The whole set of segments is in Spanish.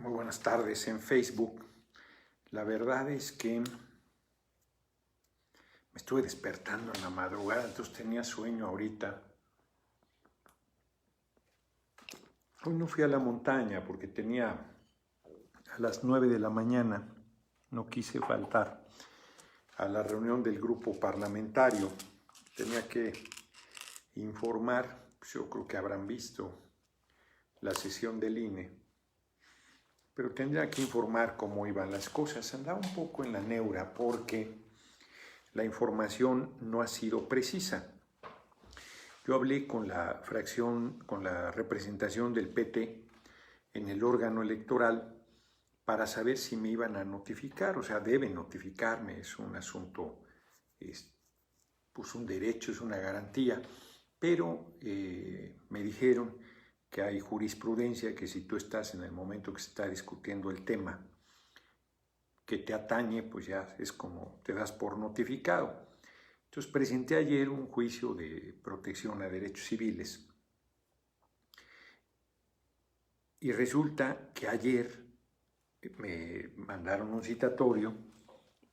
Muy buenas tardes en Facebook. La verdad es que me estuve despertando en la madrugada, entonces tenía sueño ahorita. Hoy no fui a la montaña porque tenía a las 9 de la mañana, no quise faltar a la reunión del grupo parlamentario. Tenía que informar, pues yo creo que habrán visto la sesión del INE, pero tendría que informar cómo iban las cosas. Andaba un poco en la neura porque la información no ha sido precisa. Yo hablé con la fracción, con la representación del PT en el órgano electoral para saber si me iban a notificar, o sea, deben notificarme, es un asunto, pues un derecho, es una garantía, pero me dijeron que hay jurisprudencia, que si tú estás en el momento que se está discutiendo el tema que te atañe, pues ya es como te das por notificado. Entonces presenté ayer un juicio de protección a derechos civiles y resulta que ayer me mandaron un citatorio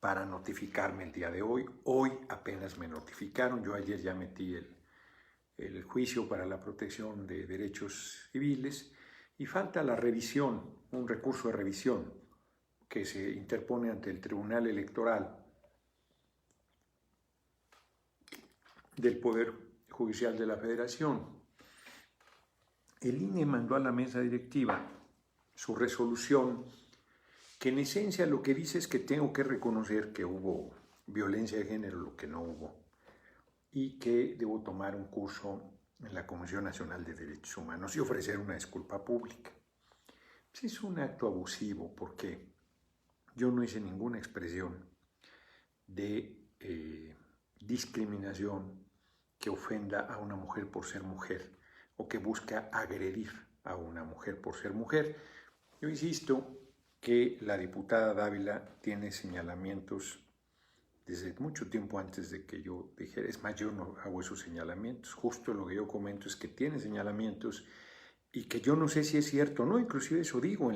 para notificarme el día de hoy. Hoy apenas me notificaron, yo ayer ya metí el juicio para la protección de derechos civiles y falta la revisión, un recurso de revisión que se interpone ante el Tribunal Electoral del Poder Judicial de la Federación. El INE mandó a la mesa directiva su resolución que en esencia lo que dice es que tengo que reconocer que hubo violencia de género, lo que no hubo, y que debo tomar un curso en la Comisión Nacional de Derechos Humanos y ofrecer una disculpa pública. Pues es un acto abusivo porque yo no hice ninguna expresión de discriminación que ofenda a una mujer por ser mujer o que busca agredir a una mujer por ser mujer. Yo insisto que la diputada Dávila tiene señalamientos desde mucho tiempo antes de que yo dijera, es más, yo no hago esos señalamientos, justo lo que yo comento es que tiene señalamientos y que yo no sé si es cierto o no, inclusive eso digo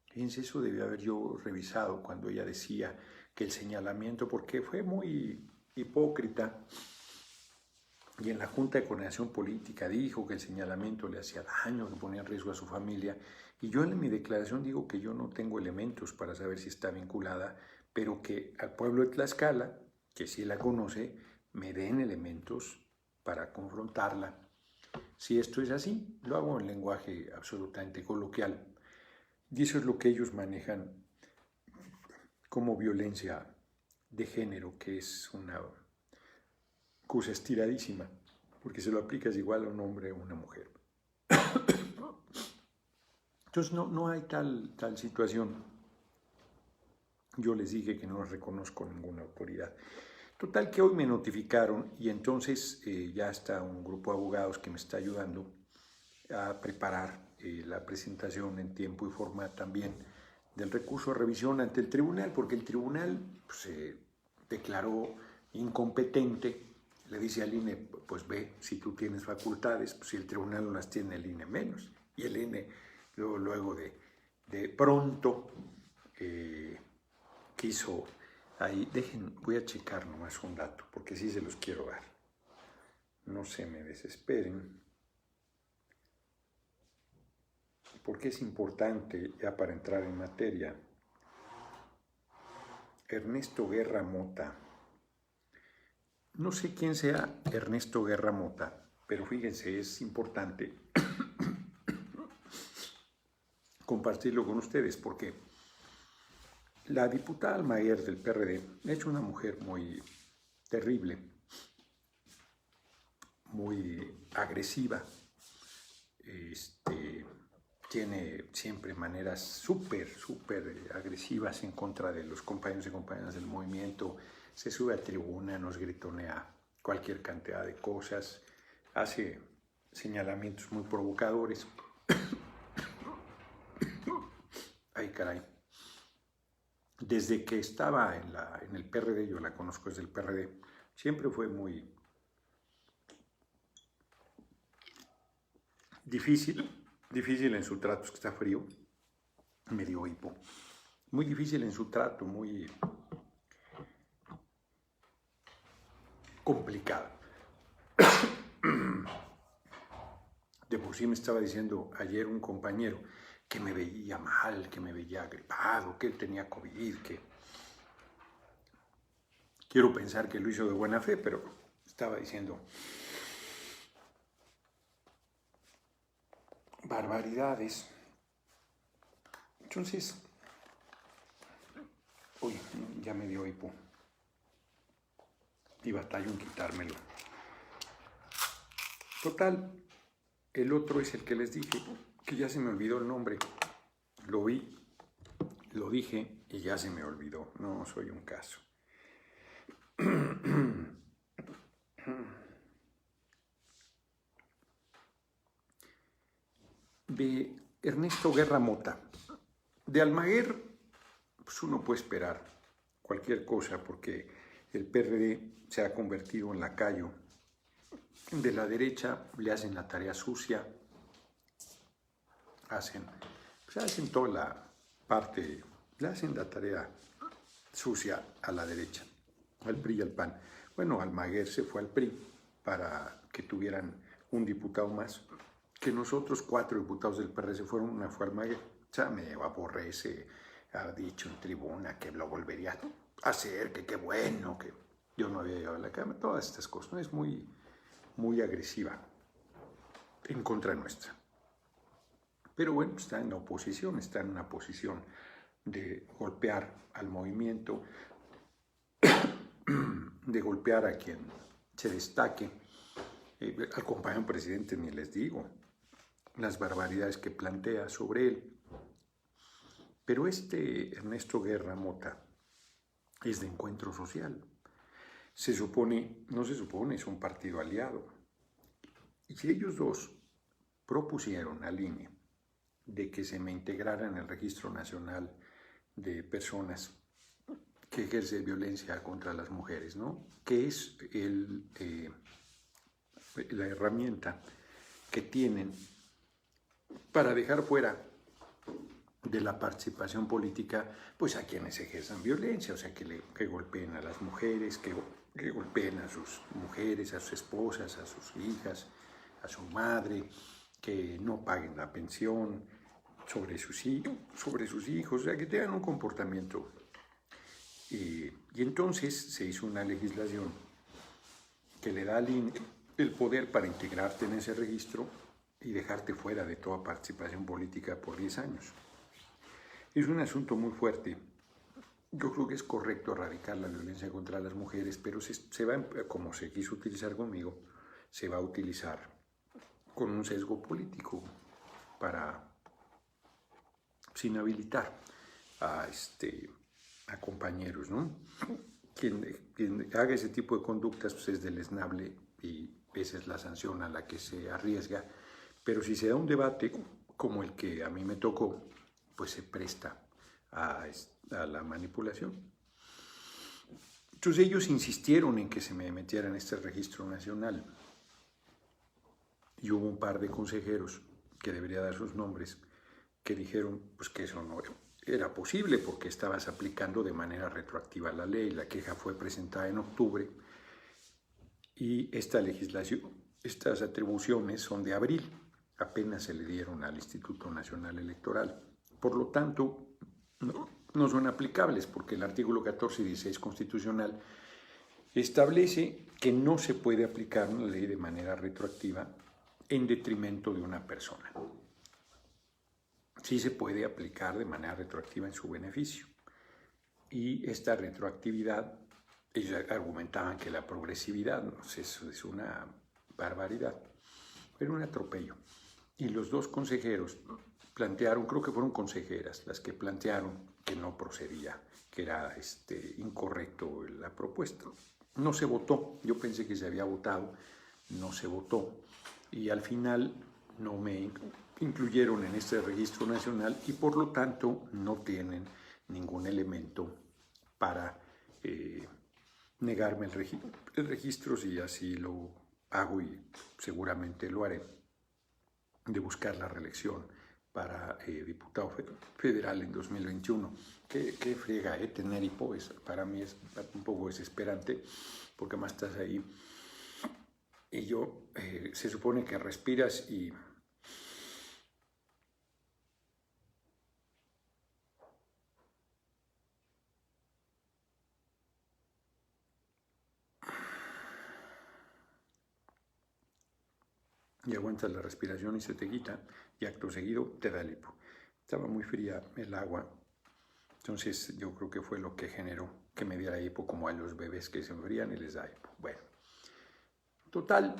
fíjense, eso debía haber yo revisado cuando ella decía que el señalamiento, porque fue muy hipócrita, y en la Junta de Coordinación Política dijo que el señalamiento le hacía daño, que ponía en riesgo a su familia, y yo en mi declaración digo que yo no tengo elementos para saber si está vinculada, pero que al pueblo de Tlaxcala, que sí la conoce, me den elementos para confrontarla. Si esto es así, lo hago en lenguaje absolutamente coloquial. Y eso es lo que ellos manejan como violencia de género, que es una cosa estiradísima, porque se lo aplicas igual a un hombre o a una mujer. Entonces no hay tal situación. Yo les dije que no reconozco ninguna autoridad. Total que hoy me notificaron y entonces ya está un grupo de abogados que me está ayudando a preparar la presentación en tiempo y forma también del recurso de revisión ante el tribunal, porque el tribunal se declaró incompetente. Le dice al INE, pues ve, si tú tienes facultades, pues si el tribunal no las tiene, el INE menos. Y el INE luego de pronto quiso ahí, voy a checar nomás un dato, porque sí se los quiero dar. No se me desesperen, porque es importante ya para entrar en materia. Ernesto Guerra Mota. No sé quién sea Ernesto Guerra Mota, pero fíjense, es importante compartirlo con ustedes porque la diputada Almaguer del PRD ha hecho una mujer muy terrible, muy agresiva, tiene siempre maneras súper agresivas en contra de los compañeros y compañeras del movimiento, se sube a tribuna, nos gritonea cualquier cantidad de cosas, hace señalamientos muy provocadores. Ay, caray. Desde que estaba en el PRD, yo la conozco desde el PRD, siempre fue muy difícil en su trato, es que está frío, me dio hipo. Muy difícil en su trato, muy complicado. De por sí me estaba diciendo ayer un compañero que me veía mal, que me veía agripado, que él tenía COVID, que quiero pensar que lo hizo de buena fe, pero estaba diciendo barbaridades. Entonces, uy, ya me dio hipo y batallo en quitármelo. Total, el otro es el que les dije, que ya se me olvidó el nombre. Lo vi, lo dije y ya se me olvidó. No soy un caso. De Ernesto Guerra Mota. De Almaguer, pues uno puede esperar cualquier cosa porque el PRD se ha convertido en lacayo. De la derecha le hacen la tarea sucia, hacen toda la parte, le hacen la tarea sucia a la derecha, al PRI y al PAN. Bueno, Almaguer se fue al PRI para que tuvieran un diputado más, que nosotros 4 diputados del PRD se fueron, una fue Almaguer. O sea, me aborrece, ha dicho en tribuna que lo volvería a hacer, que qué bueno, que yo no había llegado a la Cámara, todas estas cosas, ¿no? Es muy, muy agresiva en contra nuestra. Pero bueno, está en la oposición, está en una posición de golpear al movimiento, de golpear a quien se destaque. Al compañero presidente ni les digo las barbaridades que plantea sobre él. Pero este Ernesto Guerra Mota es de Encuentro Social. Se supone, no se supone, es un partido aliado. Y si ellos dos propusieron al INE de que se me integrara en el Registro Nacional de Personas que ejercen violencia contra las mujeres, ¿no? Que es la herramienta que tienen para dejar fuera de la participación política, pues a quienes ejerzan violencia, o sea, que golpeen a las mujeres, que golpeen a sus mujeres, a sus esposas, a sus hijas, a su madre, que no paguen la pensión sobre sus hijos, o sea, que tengan un comportamiento. Y entonces se hizo una legislación que le da al INE el poder para integrarte en ese registro y dejarte fuera de toda participación política por 10 años. Es un asunto muy fuerte. Yo creo que es correcto erradicar la violencia contra las mujeres, pero se va, como se quiso utilizar conmigo, se va a utilizar con un sesgo político para sin habilitar a compañeros, ¿no? Quien haga ese tipo de conductas pues es deleznable y esa es la sanción a la que se arriesga. Pero si se da un debate como el que a mí me tocó, pues se presta a la manipulación. Entonces ellos insistieron en que se me metiera en este registro nacional y hubo un par de consejeros, que debería dar sus nombres, que dijeron pues, que eso no era posible porque estabas aplicando de manera retroactiva la ley. La queja fue presentada en octubre y esta legislación, estas atribuciones son de abril, apenas se le dieron al Instituto Nacional Electoral. Por lo tanto, no son aplicables porque el artículo 14 y 16 constitucional establece que no se puede aplicar una ley de manera retroactiva en detrimento de una persona. Sí se puede aplicar de manera retroactiva en su beneficio. Y esta retroactividad, ellos argumentaban que la progresividad, no sé, eso es una barbaridad, era un atropello. Y los dos consejeros plantearon, creo que fueron consejeras las que plantearon que no procedía, que era incorrecto la propuesta. No se votó, yo pensé que se había votado, no se votó. Y al final no me incluyeron en este registro nacional y por lo tanto no tienen ningún elemento para negarme el registro si así lo hago y seguramente lo haré, de buscar la reelección para diputado federal en 2021. Qué friega, tener hipo, para mí es un poco desesperante, porque más estás ahí y se supone que respiras y aguantas la respiración y se te quita, y acto seguido te da el hipo. Estaba muy fría el agua, entonces yo creo que fue lo que generó que me diera hipo, como a los bebés que se enfrían y les da hipo. Bueno, total,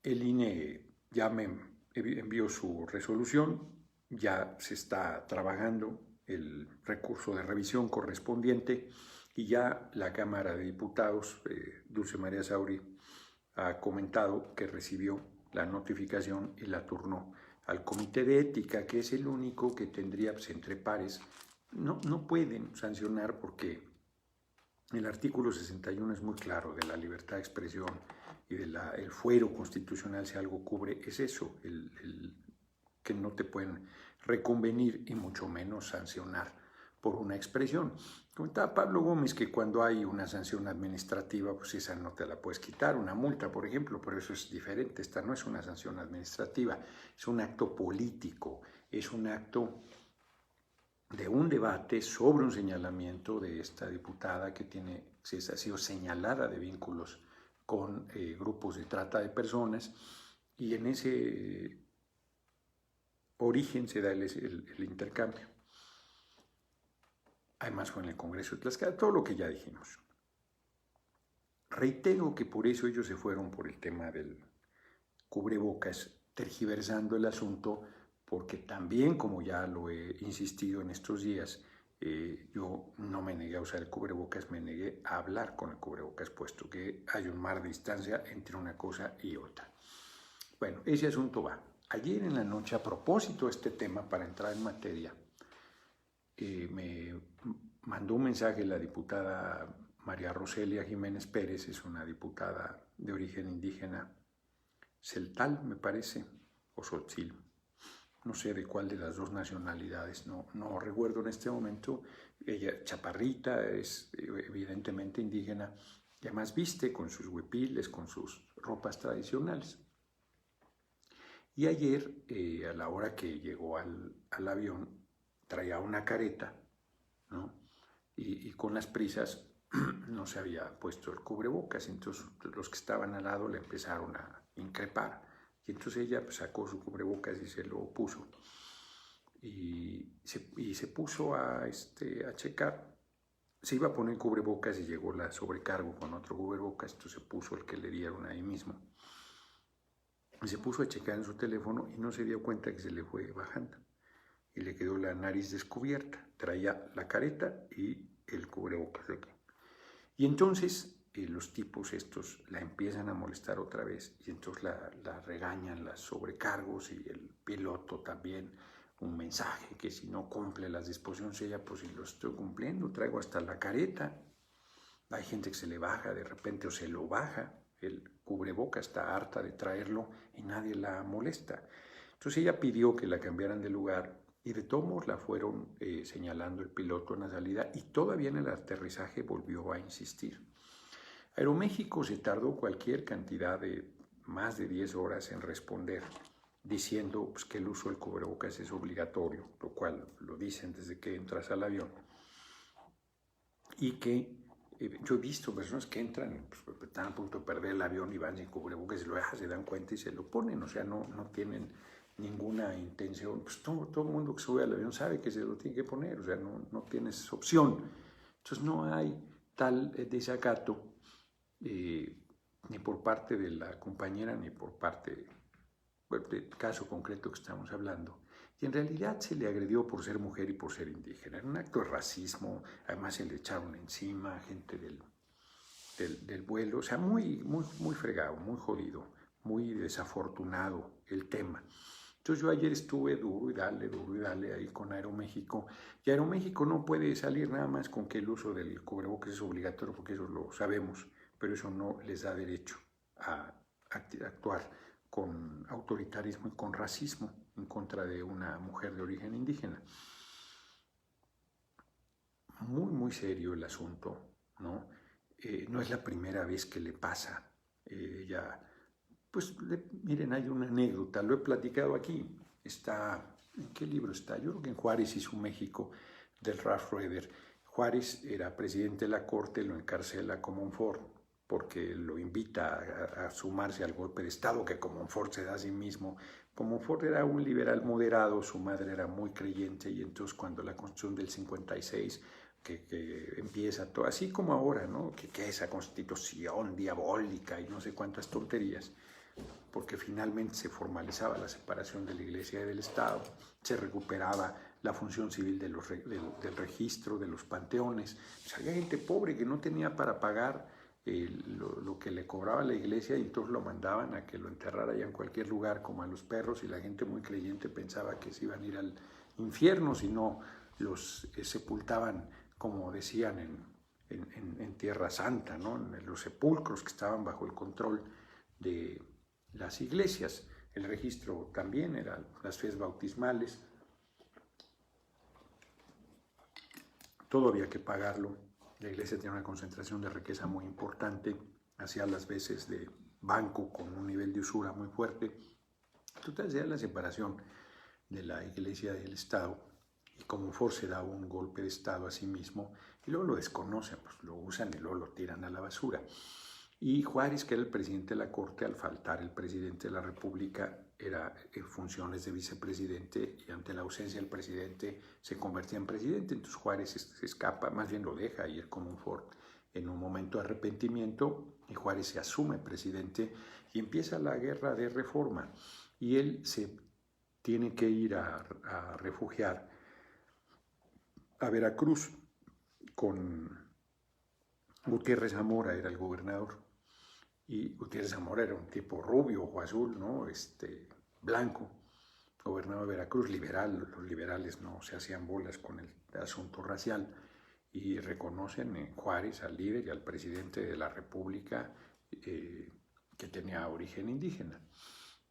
el INE ya me envió su resolución, ya se está trabajando el recurso de revisión correspondiente y ya la Cámara de Diputados, Dulce María Sauri, ha comentado que recibió la notificación y la turnó al Comité de Ética, que es el único que tendría, pues, entre pares. No pueden sancionar porque el artículo 61 es muy claro de la libertad de expresión y del fuero constitucional. Si algo cubre, es eso, que no te pueden reconvenir y mucho menos sancionar por una expresión. Comentaba Pablo Gómez que cuando hay una sanción administrativa, pues esa no te la puedes quitar, una multa, por ejemplo, pero eso es diferente. Esta no es una sanción administrativa, es un acto político, es un acto de un debate sobre un señalamiento de esta diputada que ha sido señalada de vínculos con grupos de trata de personas, y en ese origen se da el intercambio. Además fue en el Congreso de Tlaxcala, todo lo que ya dijimos. Reitero que por eso ellos se fueron por el tema del cubrebocas, tergiversando el asunto, porque también, como ya lo he insistido en estos días, yo no me negué a usar el cubrebocas, me negué a hablar con el cubrebocas, puesto que hay un mar de distancia entre una cosa y otra. Bueno, ese asunto va. Ayer en la noche, a propósito de este tema, para entrar en materia, me mandó un mensaje la diputada María Roselia Jiménez Pérez, es una diputada de origen indígena, celtal me parece, o tzotzil, no sé de cuál de las dos nacionalidades, no recuerdo en este momento. Ella, chaparrita, es evidentemente indígena, y además viste con sus huipiles, con sus ropas tradicionales. Y ayer, a la hora que llegó al avión, traía una careta, ¿no? Y con las prisas no se había puesto el cubrebocas, entonces los que estaban al lado le empezaron a increpar, y entonces ella, pues, sacó su cubrebocas y se lo puso, y se puso a checar. Se iba a poner cubrebocas y llegó la sobrecargo con otro cubrebocas, entonces se puso el que le dieron ahí mismo. Y se puso a checar en su teléfono y no se dio cuenta que se le fue bajando. Y le quedó la nariz descubierta. Traía la careta y el cubrebocas aquí. Y entonces los tipos estos la empiezan a molestar otra vez. Y entonces la regañan las sobrecargos, y el piloto también un mensaje que si no cumple las disposiciones, ella, pues si lo estoy cumpliendo, traigo hasta la careta. Hay gente que se le baja de repente o se lo baja el cubreboca, está harta de traerlo y nadie la molesta. Entonces ella pidió que la cambiaran de lugar y de todos modos la fueron señalando el piloto en la salida, y todavía en el aterrizaje volvió a insistir. Aeroméxico se tardó cualquier cantidad de más de 10 horas en responder, diciendo, pues, que el uso del cubrebocas es obligatorio, lo cual lo dicen desde que entras al avión, y que yo he visto personas que entran, pues, están a punto de perder el avión y van sin cubrebocas, y lo dejan, se dan cuenta y se lo ponen, o sea, no tienen ninguna intención. Pues todo el mundo que sube al avión sabe que se lo tiene que poner, o sea, no tienes opción. Entonces no hay tal desacato, ni por parte de la compañera, ni por parte del caso concreto que estamos hablando. Y en realidad se le agredió por ser mujer y por ser indígena. Era un acto de racismo, además se le echaron encima gente del vuelo, o sea, muy fregado, muy jodido, muy desafortunado el tema. Entonces yo ayer estuve duro y dale ahí con Aeroméxico, y Aeroméxico no puede salir nada más con que el uso del cubrebocas es obligatorio, porque eso lo sabemos, pero eso no les da derecho a actuar con autoritarismo y con racismo. en contra de una mujer de origen indígena. Muy, muy serio el asunto, ¿no? No es la primera vez que le pasa. Miren, hay una anécdota, lo he platicado aquí. ¿En qué libro está? Yo creo que en Juárez y su México, del Ralph Roeder. Juárez era presidente de la corte, lo encarcela Comonfort, porque lo invita a sumarse al golpe de Estado que Comonfort se da a sí mismo. Comonfort era un liberal moderado, su madre era muy creyente, y entonces cuando la Constitución del 56, que empieza todo, así como ahora, ¿no? Que esa Constitución diabólica y no sé cuántas tonterías, porque finalmente se formalizaba la separación de la Iglesia y del Estado, se recuperaba la función civil del registro de los panteones. Pues había gente pobre que no tenía para pagar lo que le cobraba la Iglesia, y entonces lo mandaban a que lo enterrara ya en cualquier lugar, como a los perros, y la gente muy creyente pensaba que se iban a ir al infierno si no los sepultaban, como decían, en Tierra Santa, ¿no? En los sepulcros que estaban bajo el control de las iglesias. El registro también eran las fes bautismales. Todo había que pagarlo. La iglesia tenía una concentración de riqueza muy importante, hacía las veces de banco con un nivel de usura muy fuerte. Total, se da la separación de la iglesia y del Estado, y Comonfort se da un golpe de Estado a sí mismo, y luego lo desconocen, pues lo usan y luego lo tiran a la basura. Y Juárez, que era el presidente de la Corte, al faltar el presidente de la República, era en funciones de vicepresidente, y ante la ausencia del presidente se convertía en presidente. Entonces Juárez se escapa, más bien lo deja ir Comonfort en un momento de arrepentimiento, y Juárez se asume presidente y empieza la guerra de reforma. Y él se tiene que ir a refugiar a Veracruz con Gutiérrez Zamora, era el gobernador. Y Gutiérrez Zamora era un tipo rubio, ojo azul, ¿no? Blanco, gobernador de Veracruz, liberal. Los liberales no se hacían bolas con el asunto racial, y reconocen en Juárez al líder y al presidente de la República, que tenía origen indígena.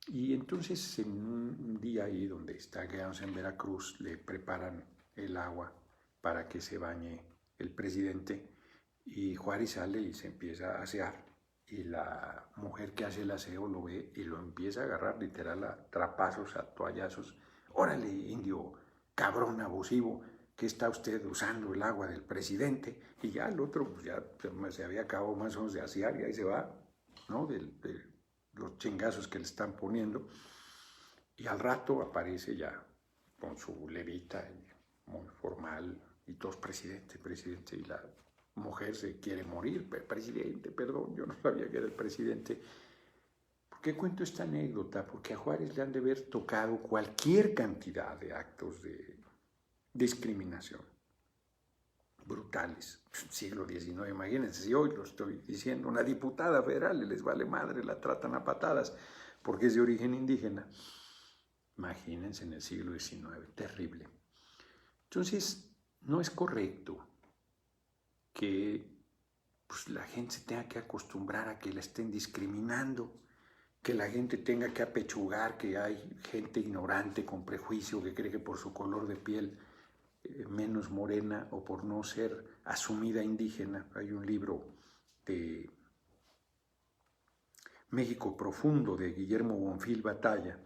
Y entonces, en un día ahí donde está quedándose en Veracruz, le preparan el agua para que se bañe el presidente, y Juárez sale y se empieza a asear, y la mujer que hace el aseo lo ve y lo empieza a agarrar literal a trapazos, a toallazos. Órale, indio, cabrón abusivo, que está usted usando el agua del presidente. Y ya el otro, pues ya se había acabado más o menos de asear, y ahí se va, ¿no? De los chingazos que le están poniendo. Y al rato aparece ya con su levita muy formal, y todos presidente, presidente, y la mujer se quiere morir. Presidente, perdón, yo no sabía que era el presidente. ¿Por qué cuento esta anécdota? Porque a Juárez le han de haber tocado cualquier cantidad de actos de discriminación brutales. Siglo XIX, imagínense, si hoy lo estoy diciendo, una diputada federal les vale madre, la tratan a patadas porque es de origen indígena. Imagínense en el siglo XIX, terrible. Entonces, no es correcto que pues, la gente se tenga que acostumbrar a que la estén discriminando, que la gente tenga que apechugar que hay gente ignorante con prejuicio que cree que por su color de piel menos morena, o por no ser asumida indígena. Hay un libro de México Profundo de Guillermo Bonfil Batalla,